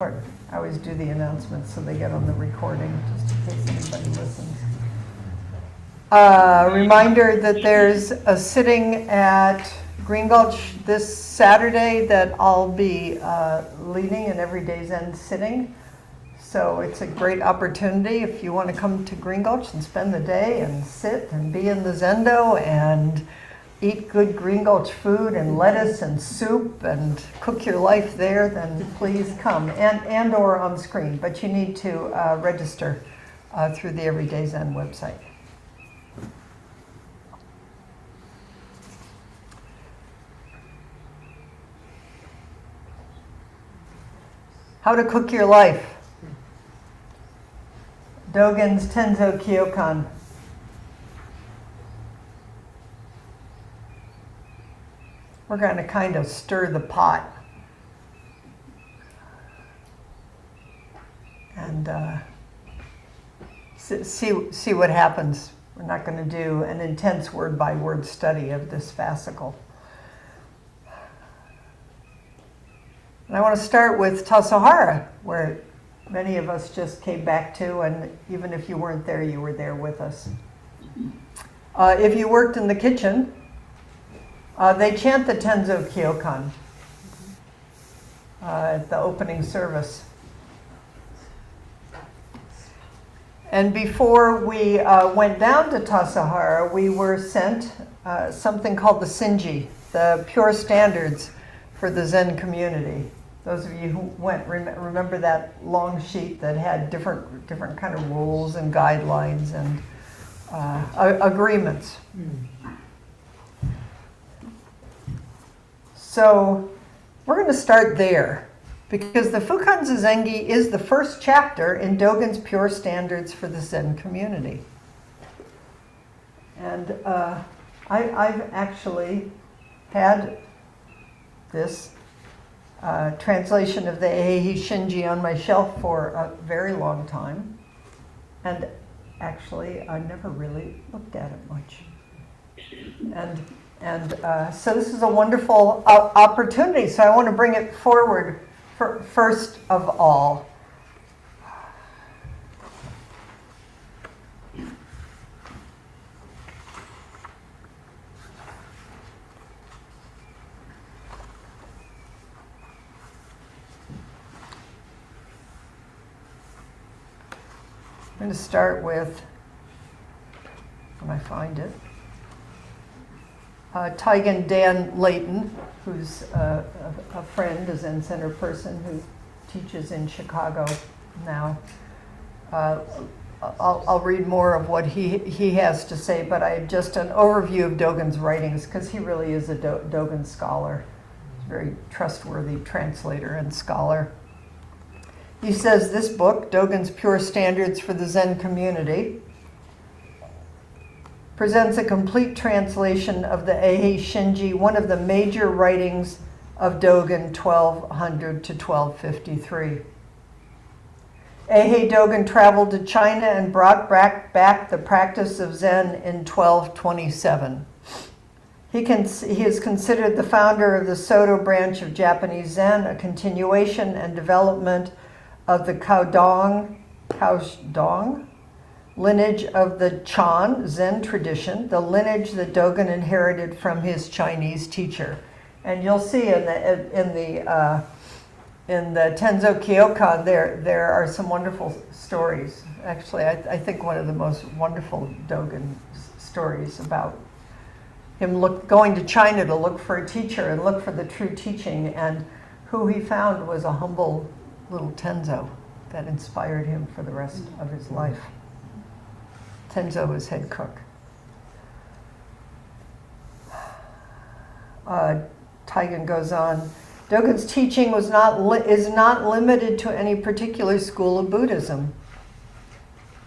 I always do the announcements so they get on the recording, just in case anybody listens. Reminder that there's a sitting at Green Gulch this Saturday that I'll be leading, an Everyday Zen sitting. So it's a great opportunity if you want to come to Green Gulch and spend the day and sit and be in the Zendo and eat good Green Gulch food and lettuce and soup and cook your life there, then please come, and or on screen. But you need to register through the Everyday Zen website. How to cook your life. Dogen's Tenzo Kyokan. We're going to kind of stir the pot and see what happens. We're not going to do an intense word-by-word study of this fascicle. And I want to start with Tassajara, where many of us just came back to, and even if you weren't there, you were there with us. If you worked in the kitchen, they chant the Tenzo Kyokan at the opening service. And before we went down to Tassajara, we were sent something called the Shinji, the Pure Standards for the Zen community. Those of you who went remember that long sheet that had different kind of rules and guidelines and agreements. So we're going to start there, because the Fukan Zazengi is the first chapter in Dogen's Pure Standards for the Zen community. And I've actually had this translation of the Eihi Shinji on my shelf for a very long time. And actually, I never really looked at it much. And so this is a wonderful opportunity. So I want to bring it forward first of all. I'm going to start with, when I find it, Taigen Dan Layton, who's a friend, a Zen Center person who teaches in Chicago now. I'll read more of what he has to say, but I just an overview of Dogen's writings, because he really is a Dogen scholar. He's a very trustworthy translator and scholar. He says this book, Dogen's Pure Standards for the Zen Community, presents a complete translation of the Eihi Shinji, one of the major writings of Dogen, 1200 to 1253. Eihi Dogen traveled to China and brought back the practice of Zen in 1227. He is considered the founder of the Soto branch of Japanese Zen, a continuation and development of the Kaodong lineage of the Chan Zen tradition, the lineage that Dogen inherited from his Chinese teacher. And you'll see in the Tenzo Kyokan there are some wonderful stories. Actually, I think one of the most wonderful Dogen stories about him going to China to look for a teacher and look for the true teaching, and who he found was a humble little Tenzo that inspired him for the rest of his life. Tenzo was head cook. Taigen goes on. Dogen's teaching is not limited to any particular school of Buddhism,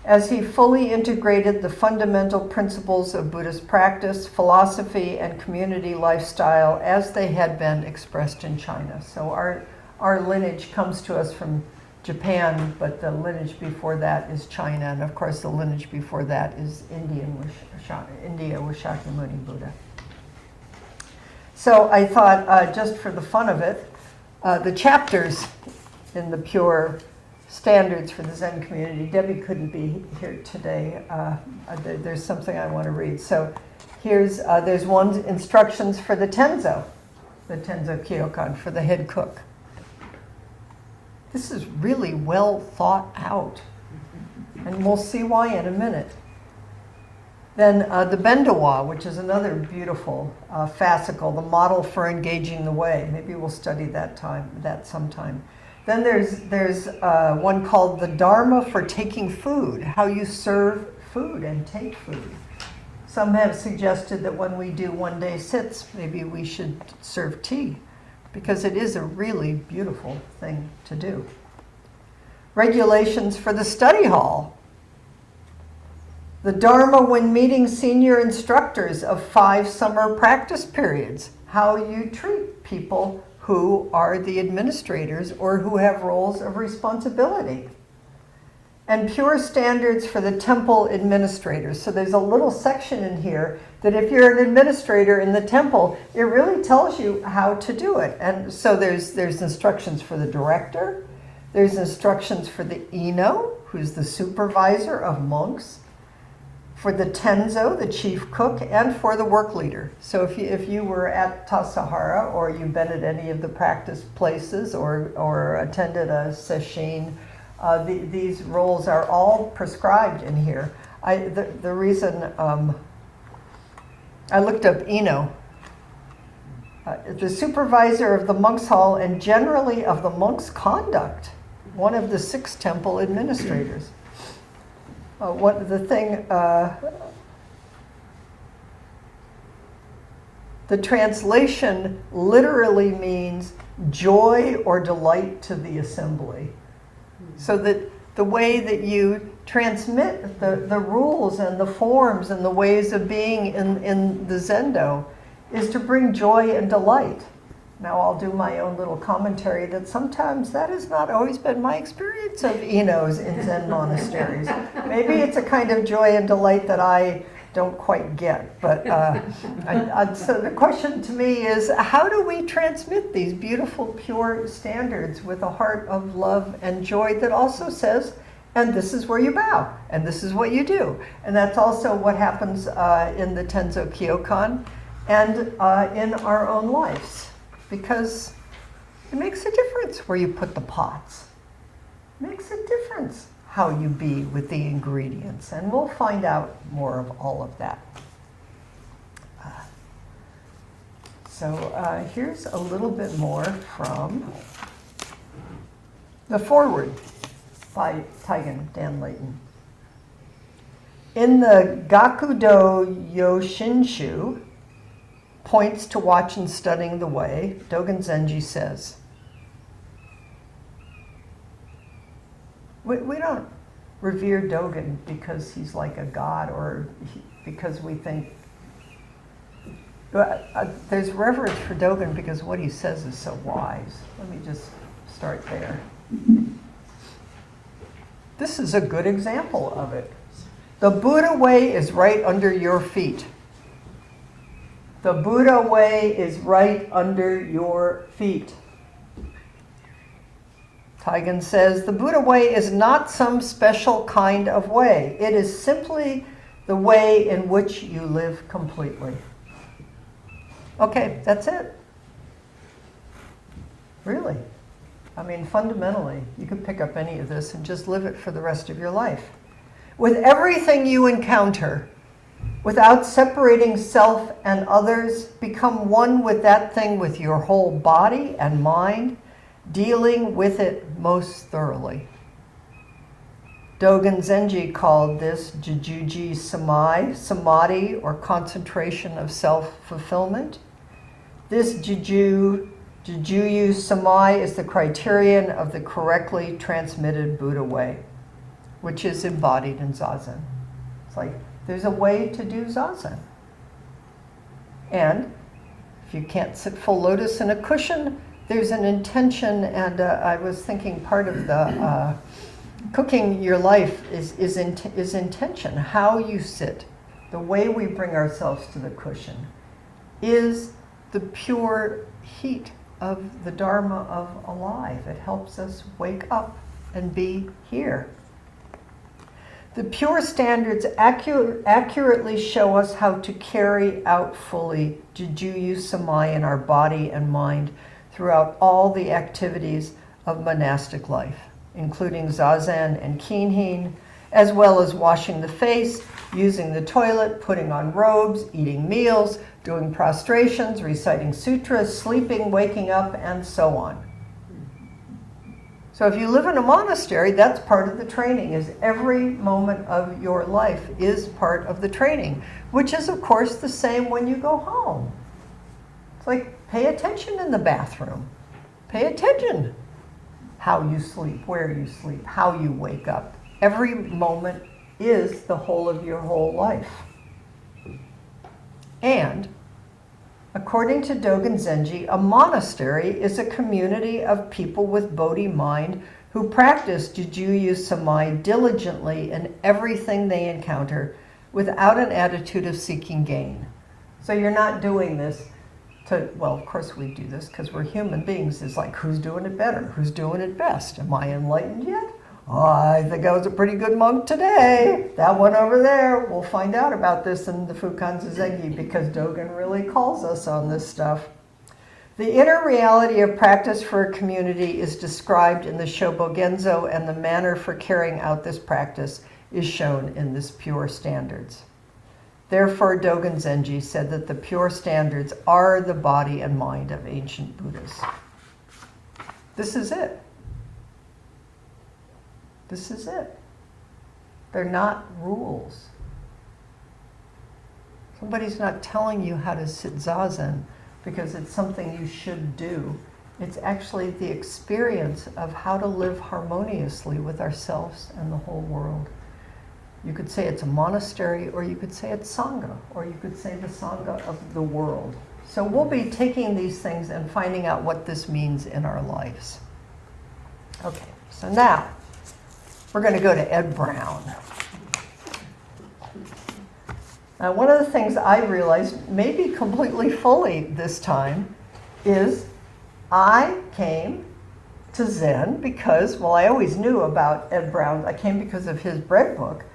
as he fully integrated the fundamental principles of Buddhist practice, philosophy, and community lifestyle as they had been expressed in China. So our lineage comes to us from Japan, but the lineage before that is China, and of course the lineage before that is India with Shakyamuni Buddha. So I thought, just for the fun of it, the chapters in the pure standards for the Zen community. Debbie couldn't be here today. There's something I want to read. So there's one instructions for the Tenzo Kyokan, for the head cook. This is really well thought out, and we'll see why in a minute. Then the Bendawa, which is another beautiful fascicle, the model for engaging the way. Maybe we'll study that sometime. Then there's one called the Dharma for taking food, how you serve food and take food. Some have suggested that when we do one-day sits, maybe we should serve tea, because it is a really beautiful thing to do. Regulations for the study hall. The Dharma when meeting senior instructors of 5 summer practice periods. How you treat people who are the administrators or who have roles of responsibility. And pure standards for the temple administrators. So there's a little section in here that if you're an administrator in the temple, it really tells you how to do it. And so there's instructions for the director, there's instructions for the Ino, who's the supervisor of monks, for the Tenzo, the chief cook, and for the work leader. So if you were at Tassajara, or you've been at any of the practice places, or attended a sesshin, these roles are all prescribed in here. The reason I looked up Ino, the supervisor of the monks' hall and generally of the monks' conduct, one of the 6 temple administrators. The translation literally means joy or delight to the assembly. So that the way that you transmit the rules and the forms and the ways of being in the Zendo is to bring joy and delight. Now I'll do my own little commentary that sometimes that has not always been my experience of Inos in Zen monasteries. Maybe it's a kind of joy and delight that I don't quite get. But so the question to me is, how do we transmit these beautiful, pure standards with a heart of love and joy that also says, and this is where you bow, and this is what you do. And that's also what happens in the Tenzo Kyokan and in our own lives. Because it makes a difference where you put the pots. It makes a difference how you be with the ingredients. And we'll find out more of all of that. So here's a little bit more from the foreword by Taigen Dan Layton. In the Gakudo Yoshinshu, Points to Watch and Studying the Way, Dogen Zenji says, we don't revere Dogen because he's like a god or because we think, there's reverence for Dogen because what he says is so wise. Let me just start there. This is a good example of it. The Buddha way is right under your feet. The Buddha way is right under your feet. Taigen says, the Buddha way is not some special kind of way. It is simply the way in which you live completely. Okay, that's it. Really. I mean, fundamentally, you could pick up any of this and just live it for the rest of your life. With everything you encounter, without separating self and others, become one with that thing with your whole body and mind, dealing with it most thoroughly. Dogen Zenji called this Jujuji Samadhi, or concentration of self-fulfillment. This Jujuyu Samai is the criterion of the correctly transmitted Buddha way, which is embodied in Zazen. It's like, there's a way to do Zazen. And if you can't sit full lotus in a cushion, there's an intention, and I was thinking part of the cooking your life is intention. How you sit, the way we bring ourselves to the cushion, is the pure heat of the Dharma of alive. It helps us wake up and be here. The pure standards accurately show us how to carry out fully Jujuyu Samai in our body and mind throughout all the activities of monastic life, including Zazen and Kinhin, as well as washing the face, using the toilet, putting on robes, eating meals, doing prostrations, reciting sutras, sleeping, waking up, and so on. So if you live in a monastery, that's part of the training, is every moment of your life is part of the training, which is, of course, the same when you go home. It's like, pay attention in the bathroom. Pay attention how you sleep, where you sleep, how you wake up. Every moment is the whole of your whole life. And according to Dogen Zenji, a monastery is a community of people with Bodhi mind who practice Jujuyu Samai diligently in everything they encounter without an attitude of seeking gain. So you're not doing this to, well, of course we do this because we're human beings. It's like, who's doing it better? Who's doing it best? Am I enlightened yet? Oh, I think I was a pretty good monk today. That one over there. We'll find out about this in the Fukan Zazengi because Dogen really calls us on this stuff. The inner reality of practice for a community is described in the Shobogenzo, and the manner for carrying out this practice is shown in this Pure Standards. Therefore, Dogen Zenji said that the Pure Standards are the body and mind of ancient Buddhas. This is it. This is it. They're not rules. Somebody's not telling you how to sit zazen because it's something you should do. It's actually the experience of how to live harmoniously with ourselves and the whole world. You could say it's a monastery, or you could say it's Sangha, or you could say the Sangha of the world. So we'll be taking these things and finding out what this means in our lives. Okay, so now, we're going to go to Ed Brown. Now, one of the things I realized, maybe completely fully this time, is I came to Zen because, well, I always knew about Ed Brown. I came because of his bread book,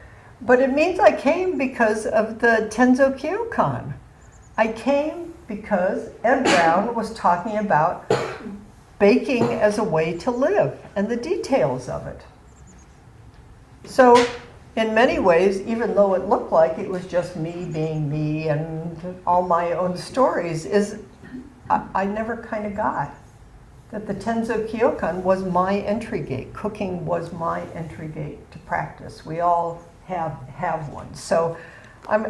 but it means I came because of the Tenzo Kyokan. I came because Ed Brown was talking about baking as a way to live and the details of it. So, in many ways, even though it looked like it was just me being me and all my own stories, I never kind of got that the Tenzo Kyokan was my entry gate. Cooking was my entry gate to practice. We all have one. So, I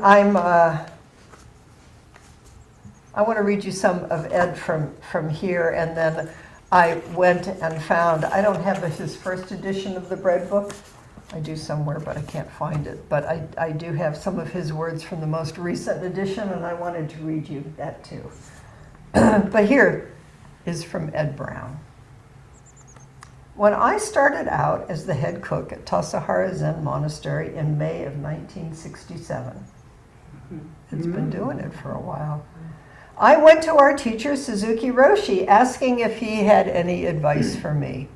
want to read you some of Ed from here, and then I went and found, I don't have his first edition of the bread book. I do somewhere, but I can't find it. But I do have some of his words from the most recent edition, and I wanted to read you that too. But here is from Ed Brown. When I started out as the head cook at Tassajara Zen Monastery in May of 1967, it's been doing it for a while, I went to our teacher, Suzuki Roshi, asking if he had any advice for me.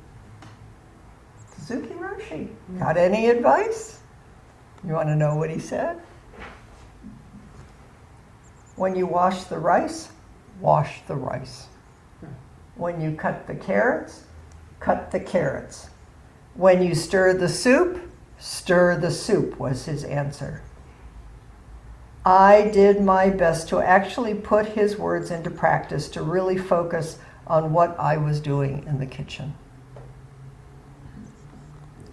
Suzuki Roshi, got any advice? You want to know what he said? When you wash the rice, wash the rice. When you cut the carrots, cut the carrots. When you stir the soup, was his answer. I did my best to actually put his words into practice, to really focus on what I was doing in the kitchen.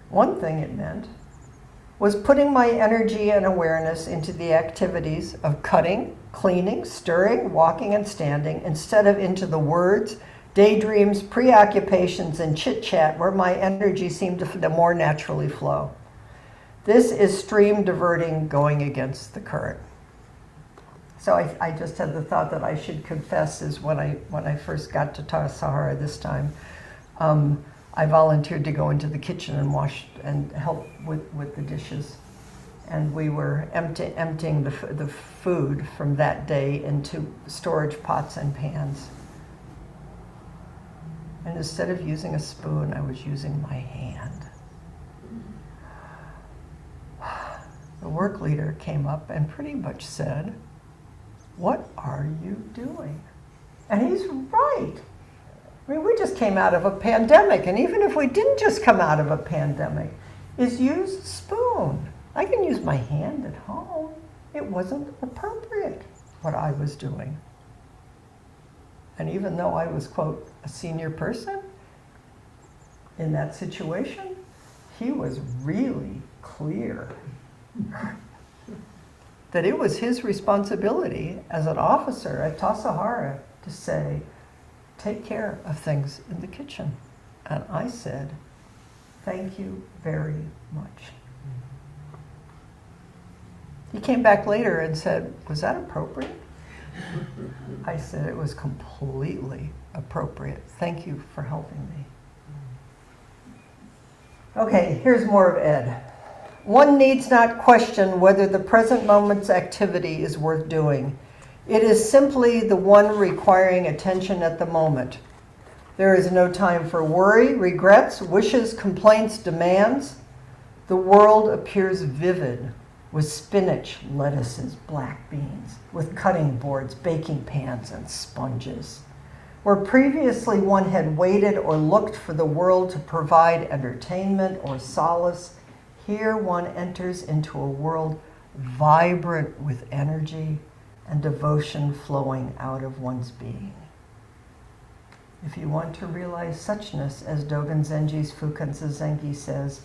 One thing it meant was putting my energy and awareness into the activities of cutting, cleaning, stirring, walking, and standing, instead of into the words, daydreams, preoccupations, and chit-chat where my energy seemed to more naturally flow. This is stream diverting going against the current. So I just had the thought that I should confess is when I first got to Tassajara this time, I volunteered to go into the kitchen and wash and help with the dishes. And we were emptying the food from that day into storage pots and pans. And instead of using a spoon, I was using my hand. The work leader came up and pretty much said, "What are you doing?" And he's right. I mean, we just came out of a pandemic, and even if we didn't just come out of a pandemic, is use a spoon. I can use my hand at home. It wasn't appropriate what I was doing. And even though I was, quote, a senior person in that situation, he was really clear that it was his responsibility as an officer at Tassajara Hara to say, take care of things in the kitchen. And I said, thank you very much. He came back later and said, was that appropriate? I said it was completely appropriate. Thank you for helping me. Okay, here's more of Ed. One needs not question whether the present moment's activity is worth doing. It is simply the one requiring attention at the moment. There is no time for worry, regrets, wishes, complaints, demands. The world appears vivid with spinach, lettuces, black beans, with cutting boards, baking pans, and sponges. Where previously one had waited or looked for the world to provide entertainment or solace, here one enters into a world vibrant with energy and devotion flowing out of one's being. If you want to realize suchness, as Dogen Zenji's Fukan Zazengi says,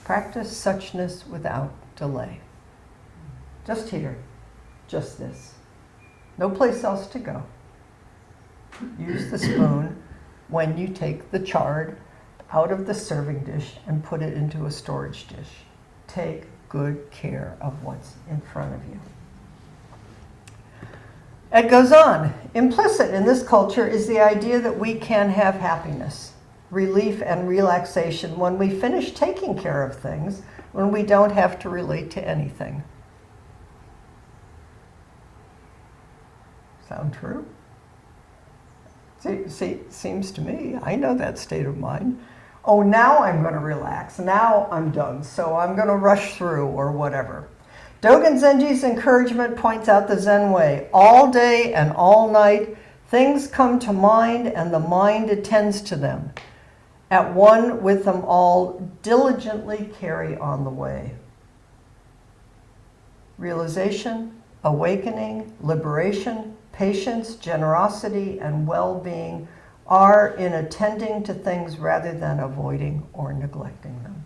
practice suchness without delay. Just here, just this. No place else to go. Use the spoon when you take the chard out of the serving dish and put it into a storage dish. Take good care of what's in front of you. It goes on. Implicit in this culture is the idea that we can have happiness, relief, and relaxation when we finish taking care of things, when we don't have to relate to anything. Sound true? See, seems to me, I know that state of mind. Oh, now I'm going to relax. Now I'm done, so I'm going to rush through or whatever. Dogen Zenji's encouragement points out the Zen way. All day and all night, things come to mind and the mind attends to them. At one with them all, diligently carry on the way. Realization, awakening, liberation, patience, generosity, and well-being are in attending to things rather than avoiding or neglecting them.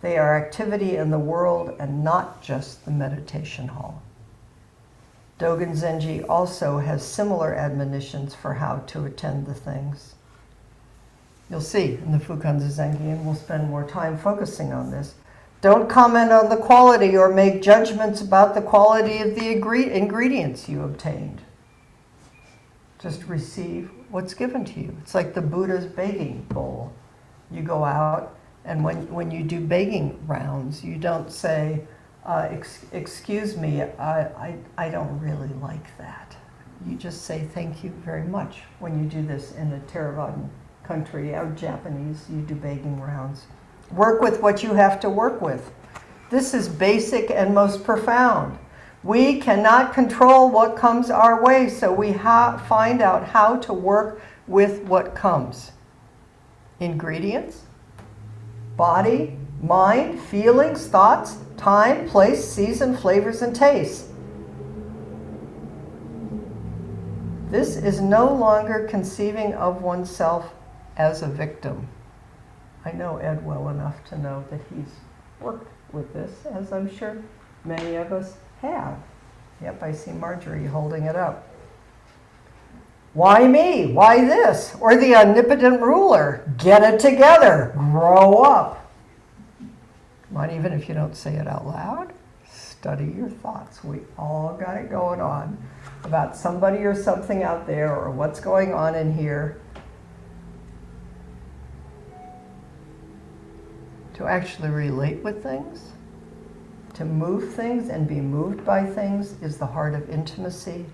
They are activity in the world and not just the meditation hall. Dogen Zenji also has similar admonitions for how to attend the things. You'll see in the Fukan Zazengi, and we'll spend more time focusing on this. Don't comment on the quality or make judgments about the quality of the ingredients you obtained. Just receive what's given to you. It's like the Buddha's begging bowl. You go out, and when you do begging rounds, you don't say, excuse me, I don't really like that. You just say thank you very much. When you do this in a Theravadan country or Japanese, you do begging rounds. Work with what you have to work with. This is basic and most profound. We cannot control what comes our way, so we find out how to work with what comes. Ingredients, body, mind, feelings, thoughts, time, place, season, flavors, and tastes. This is no longer conceiving of oneself as a victim. I know Ed well enough to know that he's worked with this, as I'm sure many of us have. Yep, I see Marjorie holding it up. Why me? Why this? Or the omnipotent ruler? Get it together. Grow up. Come on, even if you don't say it out loud, study your thoughts. We all got it going on about somebody or something out there or what's going on in here. To actually relate with things, to move things and be moved by things is the heart of intimacy,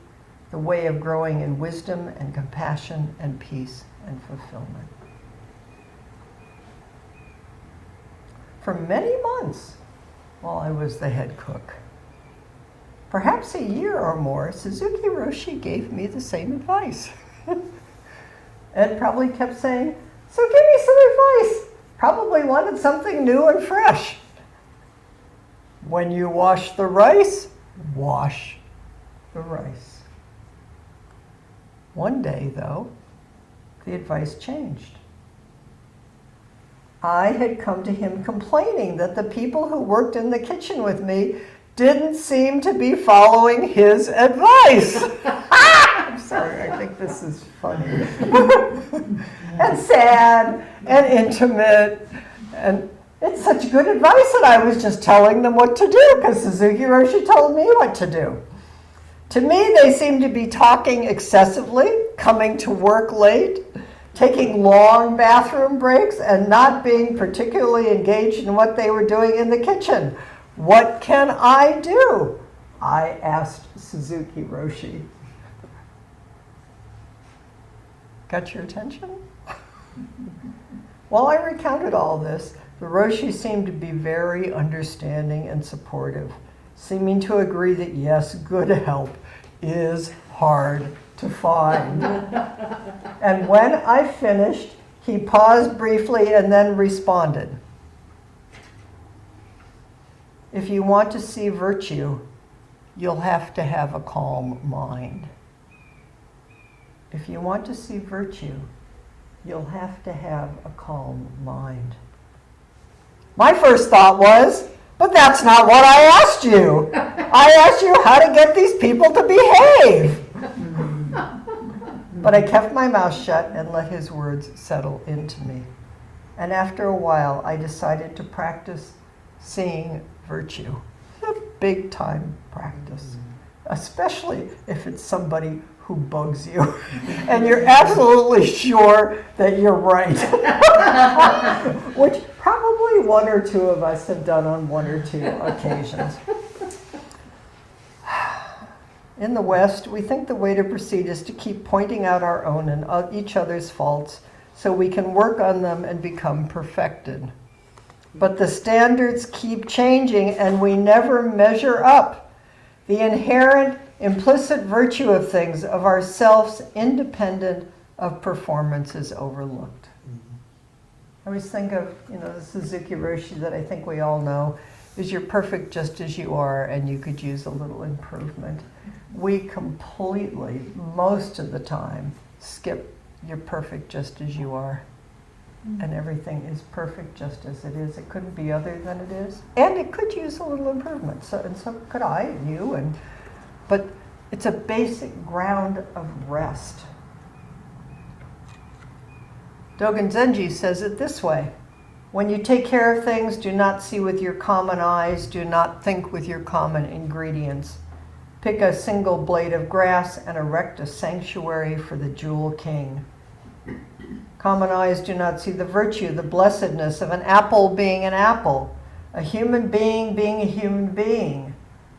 the way of growing in wisdom and compassion and peace and fulfillment. For many months, while I was the head cook, perhaps a year or more, Suzuki Roshi gave me the same advice. Ed probably kept saying, "So give me some advice." Probably wanted something new and fresh. When you wash the rice, wash the rice. One day, though, the advice changed. I had come to him complaining that the people who worked in the kitchen with me didn't seem to be following his advice. I'm sorry, I think this is funny. And sad and intimate. And it's such good advice that I was just telling them what to do because Suzuki Roshi told me what to do. To me, they seemed to be talking excessively, coming to work late, taking long bathroom breaks, and not being particularly engaged in what they were doing in the kitchen. What can I do? I asked Suzuki Roshi. Got your attention? While I recounted all this, the Roshi seemed to be very understanding and supportive, seeming to agree that yes, good help is hard to find. And when I finished, he paused briefly and then responded. If you want to see virtue, you'll have to have a calm mind. If you want to see virtue, you'll have to have a calm mind. My first thought was, but that's not what I asked you. I asked you how to get these people to behave. But I kept my mouth shut and let his words settle into me. And after a while, I decided to practice seeing virtue. A big time practice, especially if it's somebody who bugs you and you're absolutely sure that you're right. Which probably one or two of us have done on one or two occasions. In the West, we think the way to proceed is to keep pointing out our own and each other's faults so we can work on them and become perfected. But the standards keep changing and we never measure up. The inherent, implicit virtue of things, of ourselves, independent of performance, is overlooked. I always think of, the Suzuki Roshi that I think we all know is you're perfect just as you are and you could use a little improvement. We completely, most of the time, skip you're perfect just as you are. And everything is perfect just as it is. It couldn't be other than it is. And it could use a little improvement. So could I and you. But it's a basic ground of rest. Dogen Zenji says it this way. When you take care of things, do not see with your common eyes. Do not think with your common ingredients. Pick a single blade of grass and erect a sanctuary for the jewel king. Common eyes do not see the virtue, the blessedness of an apple being an apple, a human being being a human being.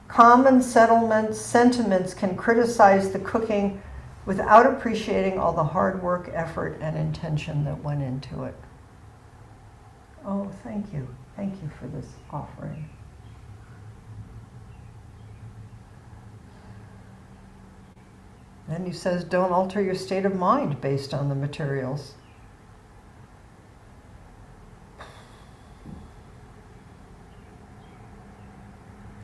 Common sentiments can criticize the cooking without appreciating all the hard work, effort, and intention that went into it. Oh, thank you. Thank you for this offering. And he says, don't alter your state of mind based on the materials.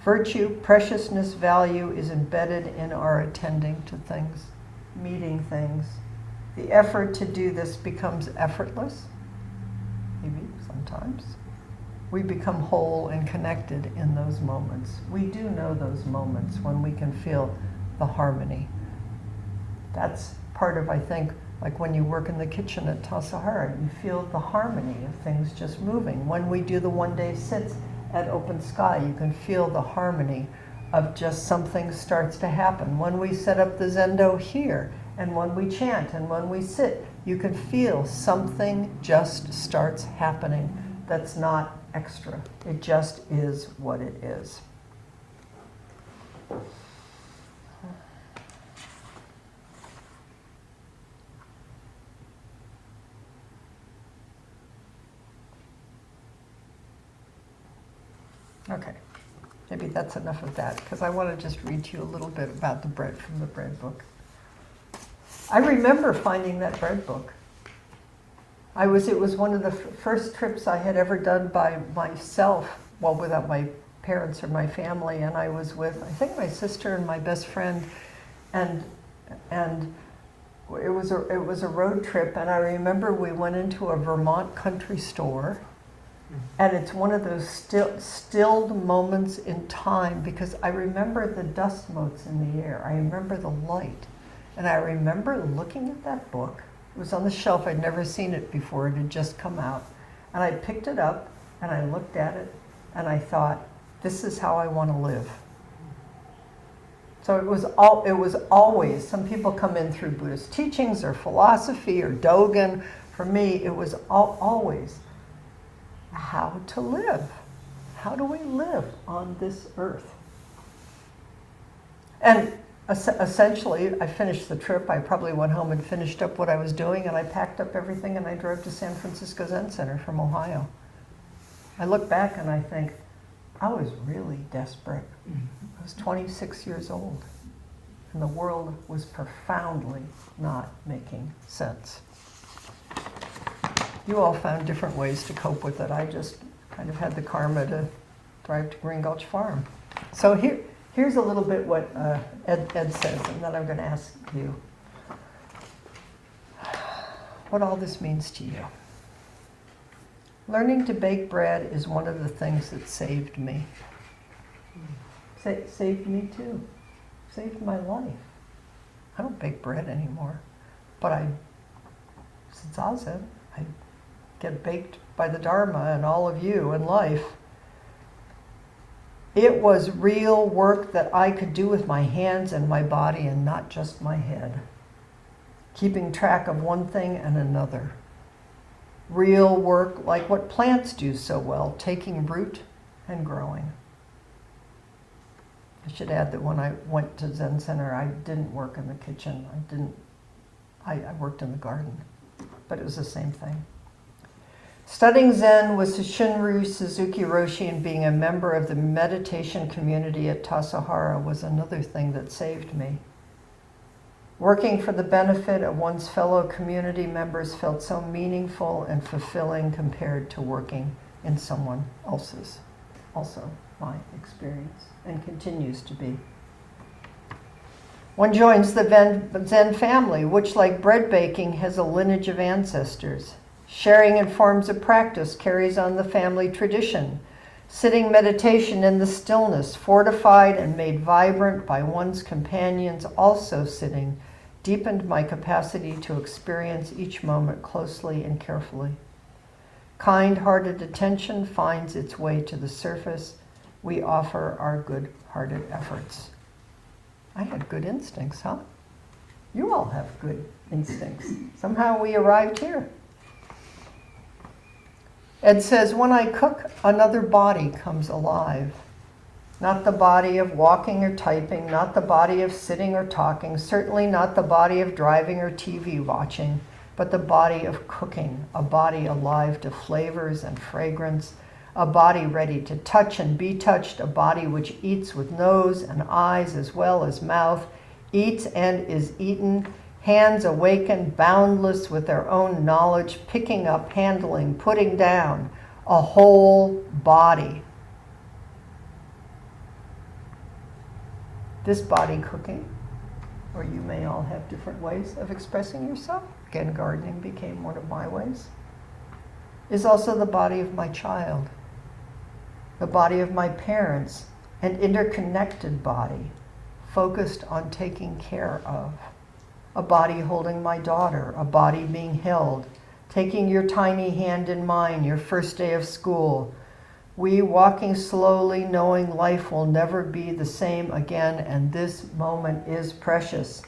Virtue, preciousness, value is embedded in our attending to things, meeting things. The effort to do this becomes effortless, maybe sometimes. We become whole and connected in those moments. We do know those moments when we can feel the harmony. That's part of, I think, like when you work in the kitchen at Tassajara, you feel the harmony of things just moving. When we do the one-day sits at Open Sky, you can feel the harmony of just something starts to happen. When we set up the Zendo here, and when we chant, and when we sit, you can feel something just starts happening that's not extra. It just is what it is. Okay, maybe that's enough of that, because I want to just read to you a little bit about the bread from the bread book. I remember finding that bread book. It was one of the first trips I had ever done by myself, well, without my parents or my family, and I was with, I think, my sister and my best friend, and it was a road trip, and I remember we went into a Vermont country store, and it's one of those stilled moments in time, because I remember the dust motes in the air. I remember the light. And I remember looking at that book. It was on the shelf. I'd never seen it before. It had just come out. And I picked it up, and I looked at it, and I thought, this is how I want to live. So it was always, some people come in through Buddhist teachings or philosophy or Dogen. For me, it was always how to live. How do we live on this earth? And essentially, I finished the trip. I probably went home and finished up what I was doing, and I packed up everything and I drove to San Francisco Zen Center from Ohio. I look back and I think, I was really desperate. I was 26 years old, and the world was profoundly not making sense. You all found different ways to cope with it. I just kind of had the karma to drive to Green Gulch Farm. So here's a little bit what Ed says, and then I'm going to ask you what all this means to you. Learning to bake bread is one of the things that saved me. Saved me too. Saved my life. I don't bake bread anymore, but since Zazen, I get baked by the Dharma and all of you in life. It was real work that I could do with my hands and my body and not just my head. Keeping track of one thing and another. Real work like what plants do so well, taking root and growing. I should add that when I went to Zen Center, I didn't work in the kitchen. I worked in the garden, but it was the same thing. Studying Zen with Shunryu Suzuki Roshi and being a member of the meditation community at Tassajara was another thing that saved me. Working for the benefit of one's fellow community members felt so meaningful and fulfilling compared to working in someone else's. Also my experience, and continues to be. One joins the Zen family, which, like bread baking, has a lineage of ancestors. Sharing in forms of practice carries on the family tradition. Sitting meditation in the stillness, fortified and made vibrant by one's companions also sitting, deepened my capacity to experience each moment closely and carefully. Kind-hearted attention finds its way to the surface. We offer our good-hearted efforts. I had good instincts, huh? You all have good instincts. Somehow we arrived here. Ed says, when I cook, another body comes alive. Not the body of walking or typing, not the body of sitting or talking, certainly not the body of driving or TV watching, but the body of cooking, a body alive to flavors and fragrance, a body ready to touch and be touched, a body which eats with nose and eyes as well as mouth, eats and is eaten, hands awakened, boundless with their own knowledge, picking up, handling, putting down, a whole body. This body cooking, or you may all have different ways of expressing yourself. Again, gardening became one of my ways. Is also the body of my child, the body of my parents, an interconnected body, focused on taking care of. A body holding my daughter, a body being held, taking your tiny hand in mine, your first day of school. We walking slowly, knowing life will never be the same again, and this moment is precious.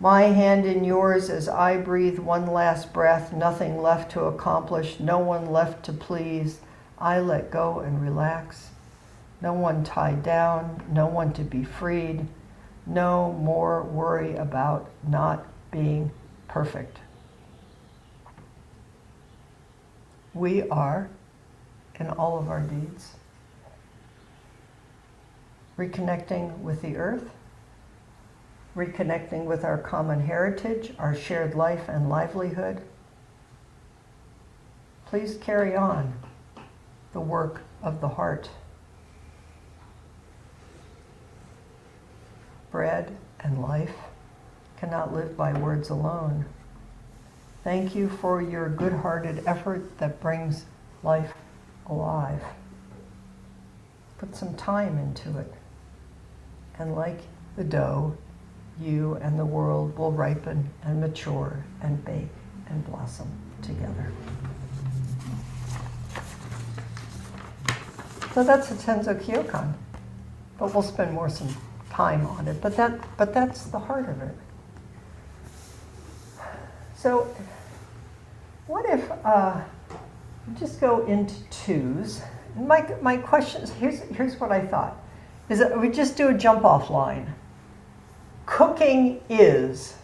My hand in yours as I breathe one last breath, nothing left to accomplish, no one left to please. I let go and relax. No one tied down, no one to be freed. No more worry about not being perfect. We are, in all of our deeds, reconnecting with the earth, reconnecting with our common heritage, our shared life and livelihood. Please carry on the work of the heart. Bread and life cannot live by words alone. Thank you for your good-hearted effort that brings life alive. Put some time into it. And like the dough, you and the world will ripen and mature and bake and blossom together. So that's a Tenzo Kyokan, but we'll spend some time on it. But that's the heart of it. So what if we just go into twos? And my questions, here's what I thought, is that we just do a jump off line. Cooking is